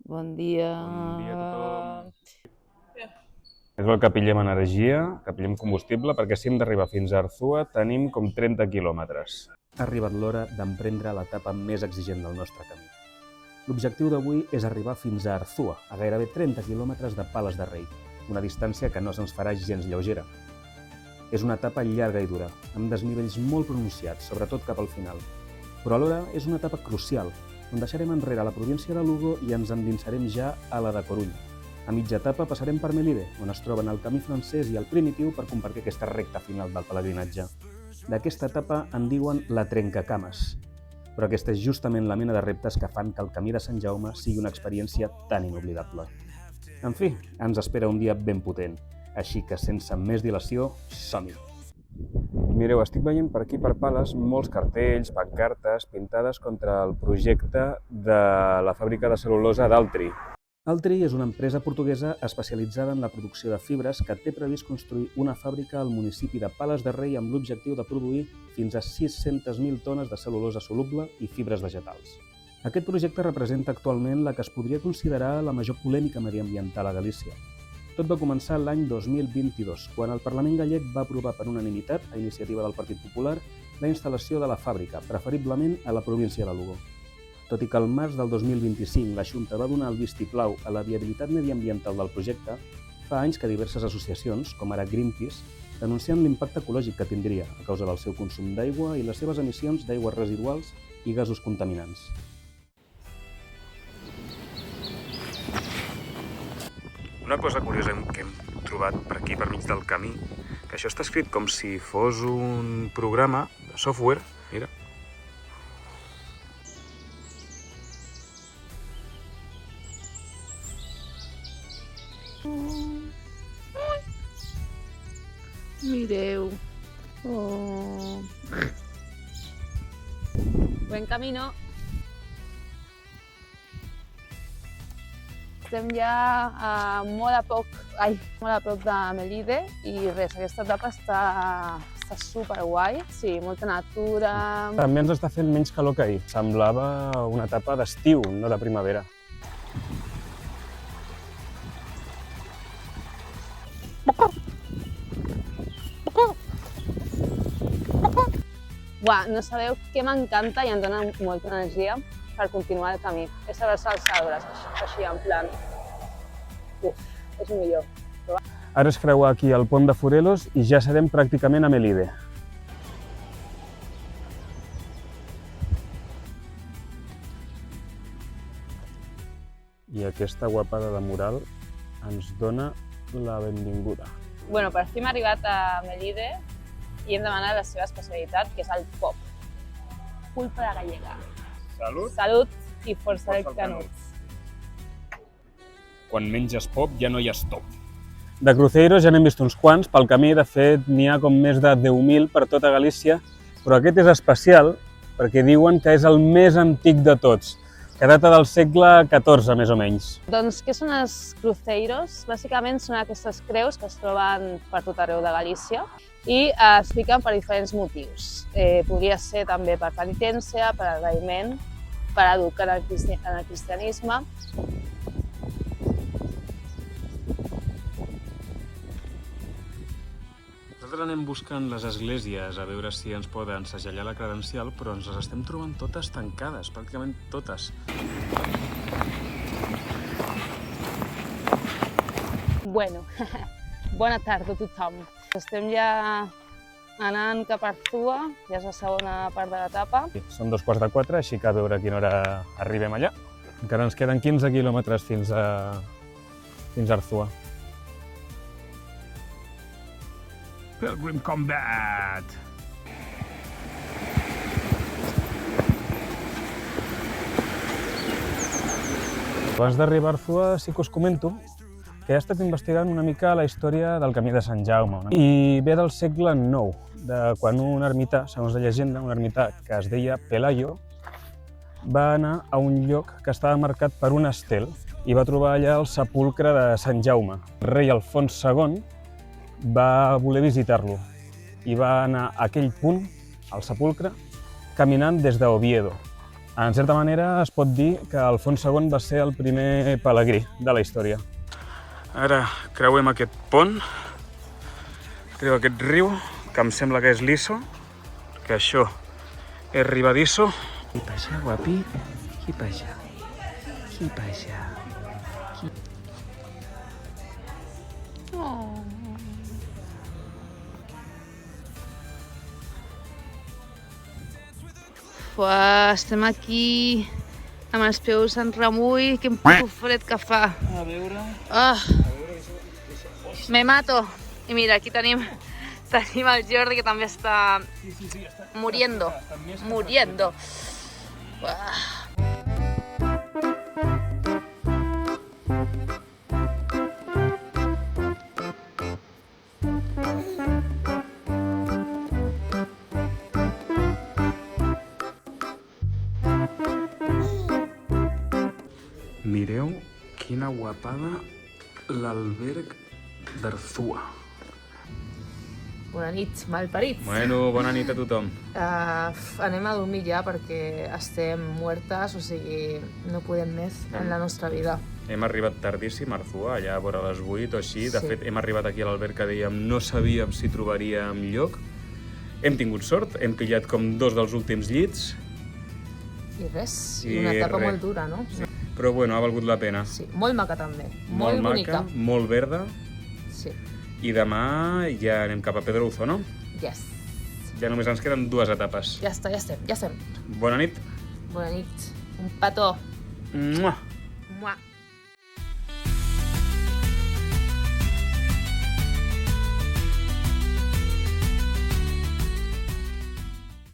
Bon dia. Bon dia a tothom. És el que pillem energia, que pillem combustible, perquè si hem d'arribar fins a Arzúa tenim com 30 quilòmetres. Ha arribat l'hora d'emprendre l'etapa més exigent del nostre camí. L'objectiu d'avui és arribar fins a Arzúa, a gairebé 30 quilòmetres de Pales de Rei, una distància que no se'ns farà gens lleugera. És una etapa llarga i dura, amb desnivells molt pronunciats, sobretot cap al final. Però alhora és una etapa crucial, on deixarem enrere la província de Lugo i ens endinsarem ja a la de Corunya. A mitja etapa passarem per Melide, on es troben el camí francès i el primitiu per compartir aquesta recta final del pelegrinatge. D'aquesta etapa en diuen la Trencacames, però aquesta és justament la mena de reptes que fan que el camí de Sant Jaume sigui una experiència tan inoblidable. En fi, ens espera un dia ben potent, així que sense més dilació, som-hi! Mireu, estic veient per aquí per Pales molts cartells, pancartes pintades contra el projecte de la fàbrica de cel·lulosa d'Altri. Altri és una empresa portuguesa especialitzada en la producció de fibres que té previst construir una fàbrica al municipi de Pales de Rei amb l'objectiu de produir fins a 600.000 tones de cel·lulosa soluble i fibres vegetals. Aquest projecte representa actualment la que es podria considerar la major polèmica mediambiental a Galícia. Tot va començar l'any 2022, quan el Parlament gallec va aprovar per unanimitat, a iniciativa del Partit Popular, la instal·lació de la fàbrica, preferiblement a la província de Lugo. Tot i que al març del 2025 la Xunta va donar el vistiplau a la viabilitat mediambiental del projecte, fa anys que diverses associacions, com ara Greenpeace, denuncien l'impacte ecològic que tindria a causa del seu consum d'aigua i les seves emissions d'aigües residuals i gasos contaminants. Una cosa curiosa que hem trobat per aquí, per mig del camí, que això està escrit com si fos un programa de software. Mira. Mireu. Oh. Buen camino. Estem ja molt a prop de Melide i res, aquesta etapa està superguai. Sí, molta natura. També ens està fent menys calor que ahir. Semblava una etapa d'estiu, no de primavera. Uah, no sabeu què m'encanta i em dona molta energia per continuar el camí. És saber-se els arbres, així en plan... és millor. Ara és creuar aquí el pont de Forelos i ja serem pràcticament a Melide. I aquesta guapada de mural ens dona la benvinguda. Bueno, per fi hem arribat a Melide i hem demanat la seva especialitat, que és el pop. Pulpa gallega. Salut! Salut i força els canuts. Quan menges pop ja no hi ha stop. De cruceiros ja n'hem vist uns quants, pel camí de fet n'hi ha com més de 10.000 per tota Galícia, però aquest és especial perquè diuen que és el més antic de tots, que data del segle XIV més o menys. Doncs què són els cruceiros? Bàsicament són aquestes creus que es troben per tot arreu de Galícia i es fiquen per diferents motius. Podria ser també per penitència, per agraïment, per educar en el cristianisme. Nosaltres anem buscant les esglésies a veure si ens poden segellar la credencial, però ens les estem trobant totes tancades, pràcticament totes. Bueno, bona tarda a tothom. Estem ja anant cap a Arzúa, ja és la segona part de l'etapa. Són 3:45, així que a veure a quina hora arribem allà. Encara ens queden 15 quilòmetres fins a Arzúa. Pilgrim Combat! Abans d'arribar a Arzúa sí que us comento que he estat investigant una mica la història del Camí de Sant Jaume. I ve del segle IX, de quan un ermità, segons la llegenda, un ermità que es deia Pelayo, va anar a un lloc que estava marcat per un estel i va trobar allà el sepulcre de Sant Jaume. El rei Alfons II va voler visitar-lo i va anar a aquell punt, al sepulcre, caminant des d'Oviedo. En certa manera es pot dir que Alfons II va ser el primer pelegrí de la història. Ara creuem aquest pont, creu aquest riu, que em sembla que és liso, que això és ribadisso. Qui passa, guapi? Qui passa? Qui passa? Estem aquí amb els peus en remull, quin puto fred que fa. A veure... Me mato. I mira, aquí tenim el Jordi, que també està muriendo. Muriendo. Mireu quina guapada l'alberg d'Arzúa. Bona nit, malparits. Bueno, bona nit a tothom. Anem a dormir ja perquè estem muertes, o sigui, no podem més en la nostra vida. Hem arribat tardíssim a Arzúa, allà a vora les 8 o així. De Sí. fet, hem arribat aquí a l'alberg que dèiem no sabíem si trobaríem lloc. Hem tingut sort, hem pillat com 2 dels últims llits, I res, I una etapa res. molt dura, no? però bueno, ha valgut la pena. Sí, molt maca també, molt bonica. maca, molt verda, Sí, i demà ja anem cap a Pedrouzo, no? yes. Ja només ens queden 2 etapes. Ja està, ja estem. Bona nit. Bona nit. Un petó. Mua. Mua.